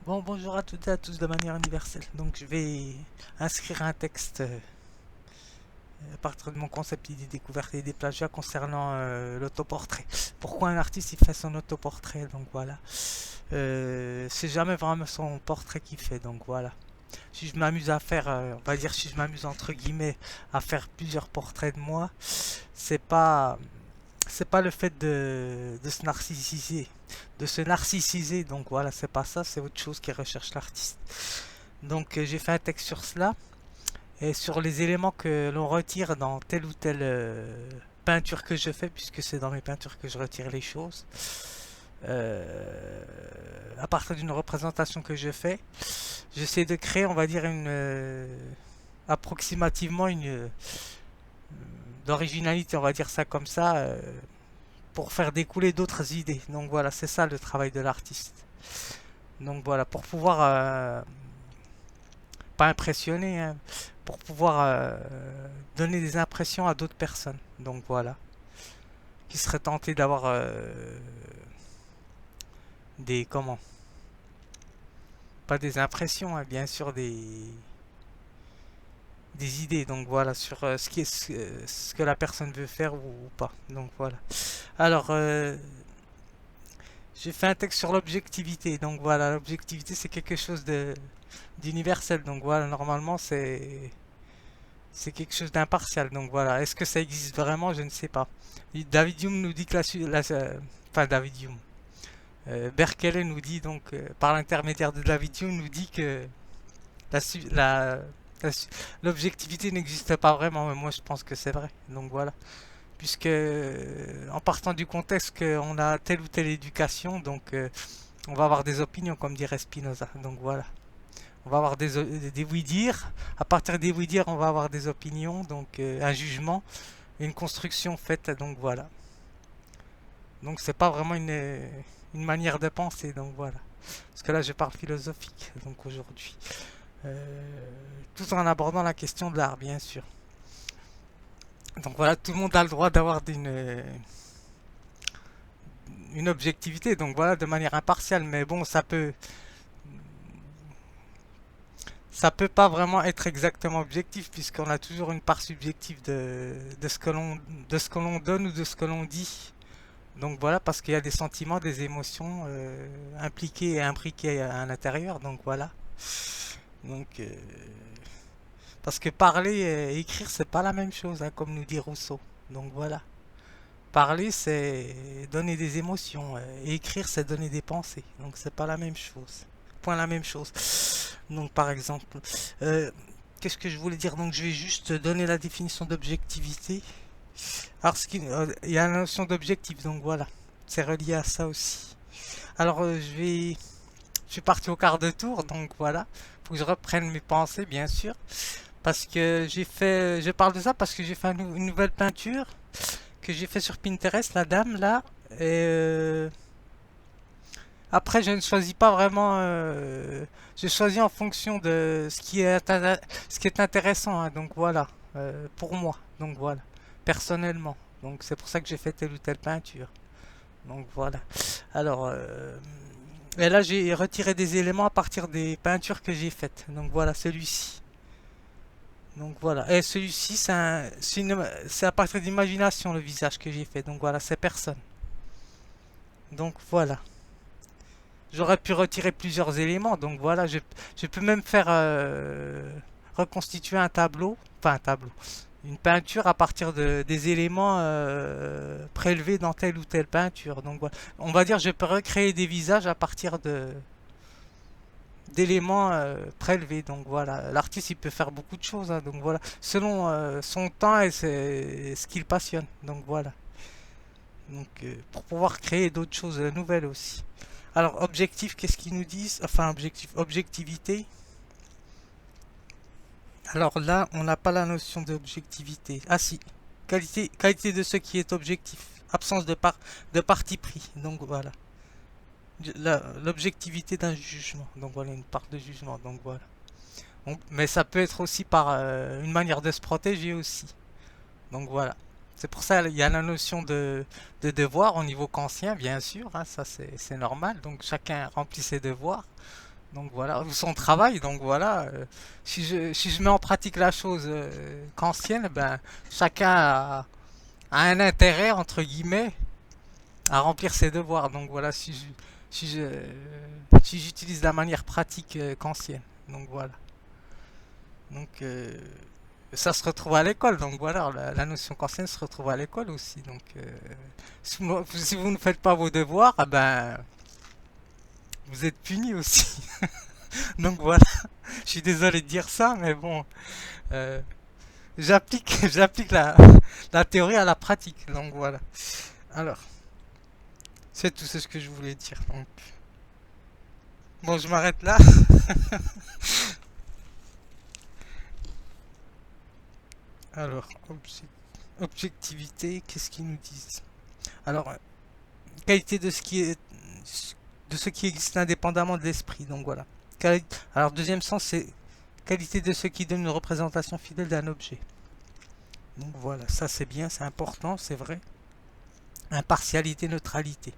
Bon, bonjour à toutes et à tous de manière universelle. Donc, je vais inscrire un texte à partir de mon concept idée découverte et des plagiats concernant l'autoportrait. Pourquoi un artiste il fait son autoportrait? Donc voilà. C'est jamais vraiment son portrait qu'il fait. Donc voilà. Si je m'amuse à faire, on va dire, si je m'amuse entre guillemets à faire plusieurs portraits de moi, c'est pas, c'est pas le fait de se narcissiser, donc voilà, c'est pas ça, c'est autre chose qui recherche l'artiste. Donc j'ai fait un texte sur cela et sur les éléments que l'on retire dans telle ou telle peinture que je fais, puisque c'est dans mes peintures que je retire les choses. À partir d'une représentation que je fais, j'essaie de créer, on va dire, approximativement une d'originalité, on va dire ça comme ça, pour faire découler d'autres idées. Donc voilà, c'est ça le travail de l'artiste. Donc voilà, pour pouvoir pas impressionner, hein, pour pouvoir donner des impressions à d'autres personnes. Donc voilà, qui seraient tentés d'avoir des comment, pas des impressions, hein, bien sûr des idées. Donc voilà sur ce que la personne veut faire ou pas. Donc voilà. Alors j'ai fait un texte sur l'objectivité. Donc voilà, l'objectivité c'est quelque chose de d'universel. Donc voilà, normalement c'est quelque chose d'impartial. Donc voilà, est-ce que ça existe vraiment? Je ne sais pas. David Hume nous dit que enfin David Hume, Berkeley nous dit donc par l'intermédiaire de David Hume nous dit que la, su- la su- l'objectivité n'existe pas vraiment. Mais moi je pense que c'est vrai. Donc voilà, puisque en partant du contexte qu'on a telle ou telle éducation, donc on va avoir des opinions comme dirait Spinoza. Donc voilà. On va avoir des oui-dire. À partir des oui-dire, on va avoir des opinions, donc un jugement, et une construction faite. Donc voilà. Donc c'est pas vraiment une manière de penser. Donc voilà. Parce que là, je parle philosophique. Donc aujourd'hui, tout en abordant la question de l'art, bien sûr. Donc voilà, tout le monde a le droit d'avoir une objectivité. Donc voilà, de manière impartiale. Mais bon, ça peut pas vraiment être exactement objectif puisqu'on a toujours une part subjective de ce que l'on donne ou de ce que l'on dit. Donc voilà, parce qu'il y a des sentiments, des émotions impliquées et imbriquées à l'intérieur. Donc voilà. Donc parce que parler et écrire c'est pas la même chose, hein, comme nous dit Rousseau. Donc voilà. Parler c'est donner des émotions, et écrire c'est donner des pensées. Donc c'est pas la même chose. Point la même chose. Donc par exemple, euh, qu'est-ce que je voulais dire? Donc je vais juste donner la définition d'objectivité. Alors il y a la notion d'objectif, donc voilà, c'est relié à ça aussi. Alors je suis parti au quart de tour, donc voilà, faut que je reprenne mes pensées, bien sûr, parce que je parle de ça parce que j'ai fait une nouvelle peinture que j'ai fait sur Pinterest, la dame là, et après je ne choisis pas vraiment, je choisis en fonction de ce qui est intéressant, hein, donc voilà, pour moi, donc voilà, personnellement. Donc c'est pour ça que j'ai fait telle ou telle peinture. Donc voilà. Alors, et là j'ai retiré des éléments à partir des peintures que j'ai faites. Donc voilà, celui-ci. Donc voilà. Et celui-ci, c'est à partir d'imagination le visage que j'ai fait. Donc voilà, c'est personne. Donc voilà. J'aurais pu retirer plusieurs éléments. Donc voilà, je peux même faire reconstituer un tableau. Enfin un tableau. Une peinture à partir des éléments prélevés dans telle ou telle peinture. Donc voilà. On va dire je peux recréer des visages à partir d'éléments prélevés. Donc voilà, l'artiste il peut faire beaucoup de choses, hein. Donc voilà, selon son temps et ce qu'il passionne. Donc voilà. Donc pour pouvoir créer d'autres choses nouvelles aussi. Alors objectif, qu'est-ce qu'ils nous disent? Enfin objectivité. Alors là, on n'a pas la notion d'objectivité. Ah si, qualité de ce qui est objectif. Absence de parti pris. Donc voilà. L'objectivité d'un jugement. Donc voilà, une part de jugement. Donc voilà. Mais ça peut être aussi par une manière de se protéger aussi. Donc voilà. C'est pour ça il y a la notion de devoir au niveau kantien, bien sûr, hein, ça c'est normal. Donc chacun remplit ses devoirs. Donc voilà, ou son travail. Donc voilà, si je mets en pratique la chose kantienne, ben chacun a un intérêt entre guillemets à remplir ses devoirs. Donc voilà, si je, si j'utilise la manière pratique kantienne. Donc voilà. Donc ça se retrouve à l'école. Donc voilà, la notion kantienne se retrouve à l'école aussi. Donc si vous ne faites pas vos devoirs, ah ben vous êtes puni aussi. Donc voilà, je suis désolé de dire ça, mais bon, euh, j'applique la théorie à la pratique. Donc voilà. Alors, c'est tout ce que je voulais dire. Donc, bon, je m'arrête là. Alors, objectivité, qu'est-ce qu'ils nous disent? Alors, qualité de ce qui existe indépendamment de l'esprit. Donc voilà. Alors, deuxième sens, c'est qualité de ce qui donne une représentation fidèle d'un objet. Donc voilà, ça c'est bien, c'est important, c'est vrai. Impartialité, neutralité.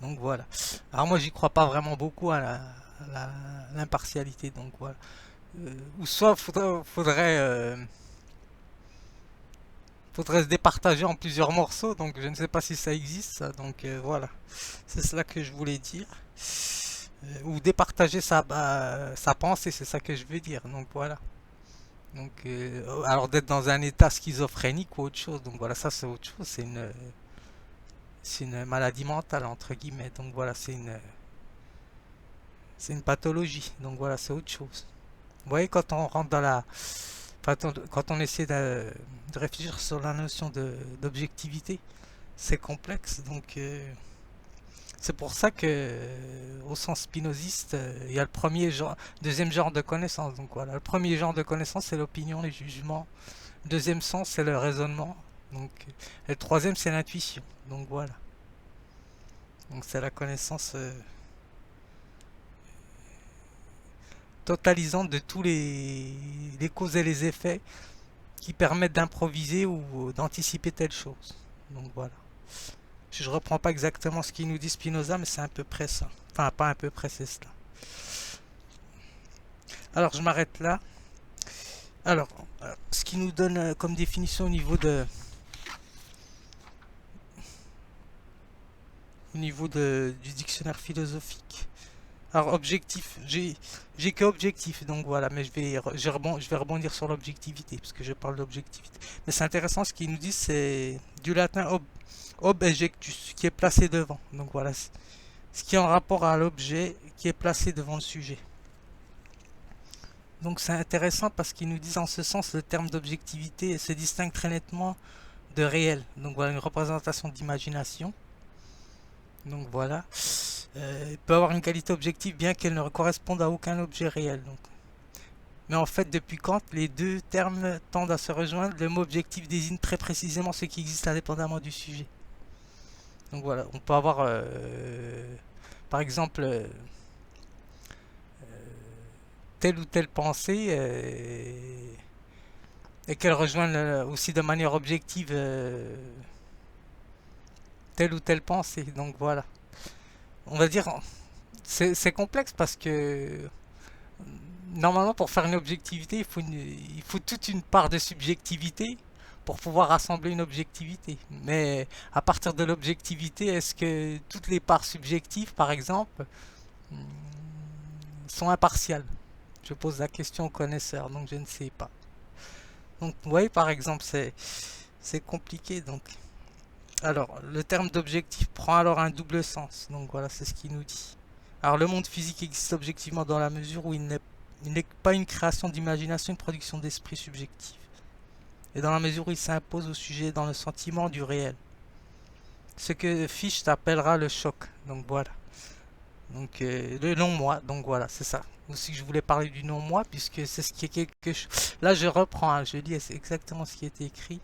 Donc voilà. Alors moi j'y crois pas vraiment beaucoup à l'impartialité. Donc voilà. Ou soit faudrait se départager en plusieurs morceaux. Donc je ne sais pas si ça existe. Ça, donc voilà. C'est cela que je voulais dire. Ou départager sa pensée, c'est ça que je veux dire. Donc voilà. Donc alors d'être dans un état schizophrénique ou autre chose. Donc voilà, ça c'est autre chose. C'est une maladie mentale entre guillemets. Donc voilà, c'est une pathologie. Donc voilà, c'est autre chose. Vous voyez, quand on rentre dans la... Enfin, quand on essaie de réfléchir sur la notion d'objectivité, c'est complexe. Donc c'est pour ça que au sens spinoziste, il y a le premier genre, deuxième genre de connaissance. Donc voilà, le premier genre de connaissance, c'est l'opinion, les jugements. Le deuxième sens, c'est le raisonnement. Donc, et le troisième, c'est l'intuition. Donc voilà. Donc c'est la connaissance totalisante de tous les causes et les effets qui permettent d'improviser ou d'anticiper telle chose. Donc voilà. Je ne reprends pas exactement ce qu'il nous dit Spinoza, mais c'est à peu près ça. Enfin, pas à peu près, c'est cela. Alors, je m'arrête là. Alors, ce qui nous donne comme définition au niveau du dictionnaire philosophique. Alors, objectif, j'ai que objectif, donc voilà, mais je vais rebondir sur l'objectivité, parce que je parle d'objectivité. Mais c'est intéressant, ce qu'il nous dit, c'est du latin ob ejectus, qui est placé devant. Donc voilà, ce qui est en rapport à l'objet qui est placé devant le sujet. Donc c'est intéressant parce qu'ils nous disent en ce sens le terme d'objectivité se distingue très nettement de réel. Donc voilà, une représentation d'imagination. Donc voilà. Peut avoir une qualité objective bien qu'elle ne corresponde à aucun objet réel. Donc. Mais en fait, depuis Kant, les deux termes tendent à se rejoindre. Le mot objectif désigne très précisément ce qui existe indépendamment du sujet. Donc voilà, on peut avoir par exemple telle ou telle pensée et qu'elle rejoigne aussi de manière objective telle ou telle pensée. Donc voilà, on va dire c'est complexe parce que normalement pour faire une objectivité il faut toute une part de subjectivité pour pouvoir rassembler une objectivité. Mais à partir de l'objectivité, est-ce que toutes les parts subjectives, par exemple, sont impartiales? Je pose la question aux connaisseurs, donc je ne sais pas. Donc vous voyez, par exemple, c'est compliqué. Donc, alors, le terme d'objectif prend alors un double sens. Donc voilà, c'est ce qu'il nous dit. Alors, le monde physique existe objectivement dans la mesure où il n'est pas une création d'imagination, une production d'esprit subjectif. Et dans la mesure où il s'impose au sujet dans le sentiment du réel. Ce que Fichte appellera le choc. Donc voilà. Donc le non-moi. Donc voilà, c'est ça. Aussi que je voulais parler du non-moi, puisque c'est ce qui est quelque chose. Là, je reprends, hein, je lis exactement ce qui est écrit.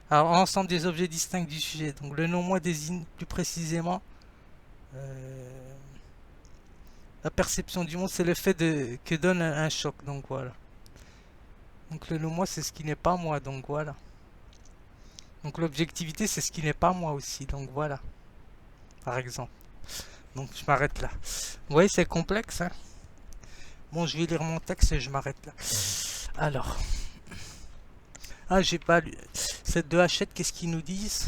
Alors, ensemble des objets distincts du sujet. Donc le non-moi désigne plus précisément la perception du monde, c'est le fait que donne un choc. Donc voilà. Donc le non-moi, c'est ce qui n'est pas moi. Donc voilà. Donc l'objectivité, c'est ce qui n'est pas moi aussi. Donc voilà. Par exemple. Donc je m'arrête là. Vous voyez, c'est complexe. Hein. Bon, je vais lire mon texte et je m'arrête là. Alors, ah, j'ai pas lu. Cette de Hachette, qu'est-ce qu'ils nous disent?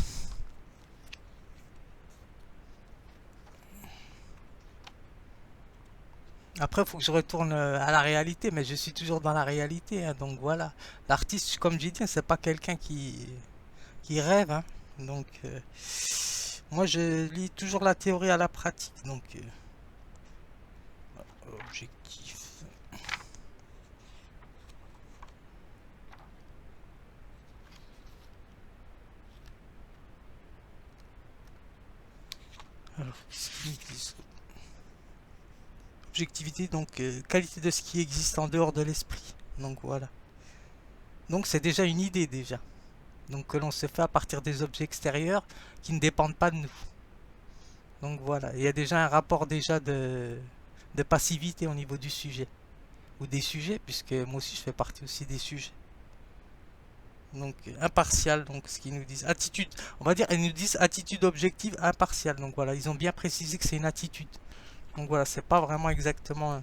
Après, il faut que je retourne à la réalité, mais je suis toujours dans la réalité, hein, donc voilà. L'artiste, comme j'ai dit, c'est pas quelqu'un qui rêve, hein. Donc, moi, je lis toujours la théorie à la pratique. Donc, objectif. Alors, qu'est-ce qu'ils disent? Objectivité, donc qualité de ce qui existe en dehors de l'esprit. Donc voilà. Donc c'est déjà une idée déjà. Donc que l'on se fait à partir des objets extérieurs qui ne dépendent pas de nous. Donc voilà. Il y a déjà un rapport déjà de passivité au niveau du sujet. Ou des sujets, puisque moi aussi je fais partie aussi des sujets. Donc impartial, donc ce qu'ils nous disent. Attitude, on va dire, ils nous disent attitude objective impartiale. Donc voilà, ils ont bien précisé que c'est une attitude. Donc voilà, c'est pas vraiment exactement.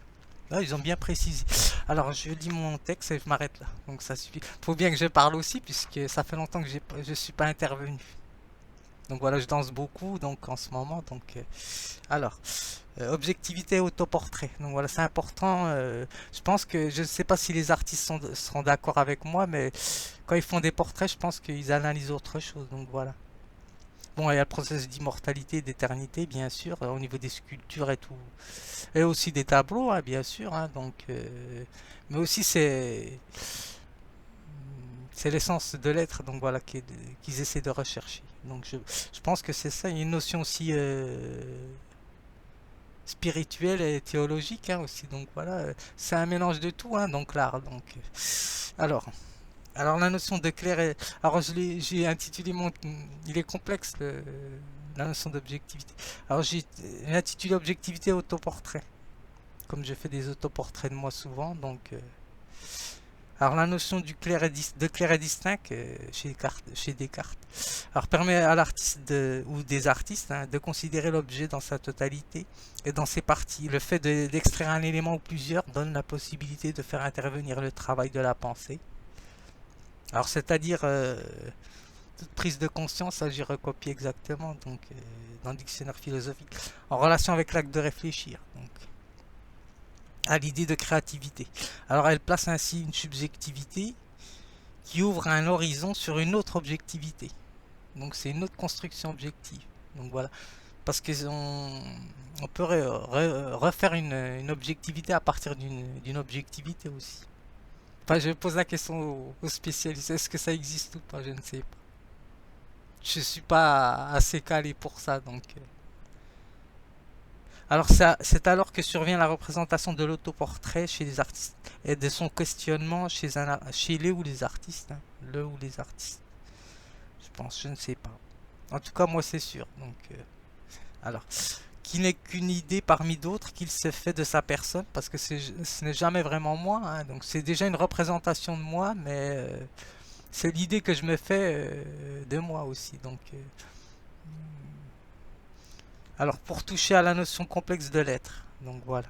Là, ils ont bien précisé. Alors, je lis mon texte et je m'arrête là. Donc ça suffit. Faut bien que je parle aussi, puisque ça fait longtemps que je suis pas intervenu. Donc voilà, je danse beaucoup donc en ce moment. Donc alors, objectivité et autoportrait. Donc voilà, c'est important. Je pense que je ne sais pas si les artistes seront d'accord avec moi, mais quand ils font des portraits, je pense qu'ils analysent autre chose. Donc voilà. Bon, il y a le processus d'immortalité et d'éternité, bien sûr, au niveau des sculptures et tout. Et aussi des tableaux, hein, bien sûr. Hein, donc, mais aussi c'est l'essence de l'être, donc voilà, qu'ils essaient de rechercher. Donc je pense que c'est ça. Il y a une notion aussi spirituelle et théologique, hein, aussi. Donc voilà, c'est un mélange de tout, hein, donc l'art. Donc, alors, alors la notion de clair et... Alors j'ai intitulé mon... Il est complexe, la notion d'objectivité. Alors j'ai intitulé objectivité autoportrait. Comme je fais des autoportraits de moi souvent, donc... alors la notion de clair et distinct chez Descartes, alors permet à l'artiste ou des artistes, hein, de considérer l'objet dans sa totalité et dans ses parties. Le fait d'extraire un élément ou plusieurs donne la possibilité de faire intervenir le travail de la pensée. Alors c'est-à-dire toute prise de conscience, ça j'y recopie exactement donc dans le dictionnaire philosophique, en relation avec l'acte de réfléchir. Donc à l'idée de créativité. Alors elle place ainsi une subjectivité qui ouvre un horizon sur une autre objectivité. Donc c'est une autre construction objective. Donc voilà. Parce qu'on on peut refaire une objectivité à partir d'une objectivité aussi. Enfin, je pose la question aux spécialistes. Est-ce que ça existe ou pas? Je ne sais pas. Je suis pas assez calé pour ça, donc. Alors c'est alors que survient la représentation de l'autoportrait chez les artistes et de son questionnement chez les ou les artistes, hein. Le ou les artistes. Je pense, je ne sais pas. En tout cas, moi c'est sûr. Donc, alors, qui n'est qu'une idée parmi d'autres qu'il se fait de sa personne, parce que ce n'est jamais vraiment moi, hein. Donc c'est déjà une représentation de moi, mais c'est l'idée que je me fais de moi aussi. Donc, alors pour toucher à la notion complexe de l'être. Donc voilà.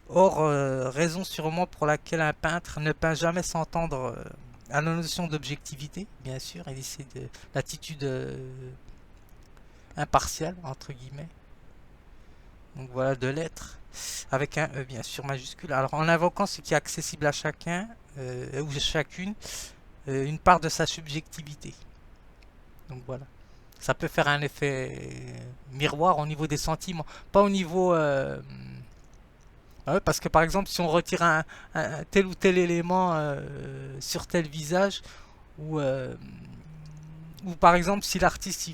Or, raison sûrement pour laquelle un peintre ne peint jamais s'entendre à la notion d'objectivité, bien sûr, il essaie de l'attitude impartiale, entre guillemets, donc voilà, de l'être, avec un E bien sûr majuscule. Alors en invoquant ce qui est accessible à chacun, ou chacune, une part de sa subjectivité. Donc voilà. Ça peut faire un effet miroir au niveau des sentiments, pas au niveau... ouais, parce que par exemple, si on retire un tel ou tel élément sur tel visage, ou ou par exemple si l'artiste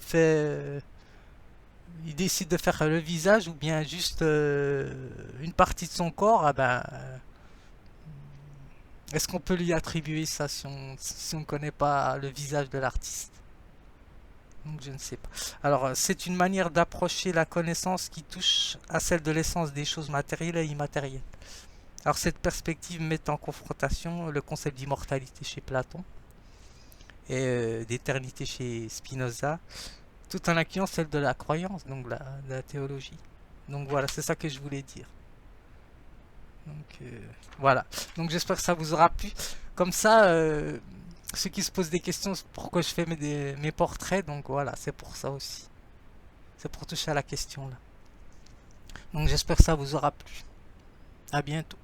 il décide de faire le visage ou bien juste une partie de son corps, ah ben, est-ce qu'on peut lui attribuer ça si on ne connaît pas le visage de l'artiste? Donc je ne sais pas. Alors c'est une manière d'approcher la connaissance qui touche à celle de l'essence des choses matérielles et immatérielles. Alors cette perspective met en confrontation le concept d'immortalité chez Platon et d'éternité chez Spinoza, tout en accueillant celle de la croyance, donc de la théologie. Donc voilà, c'est ça que je voulais dire. Donc voilà. Donc j'espère que ça vous aura plu. Comme ça, ceux qui se posent des questions, c'est pourquoi je fais mes portraits, donc voilà, c'est pour ça aussi. C'est pour toucher à la question là. Donc j'espère que ça vous aura plu. À bientôt.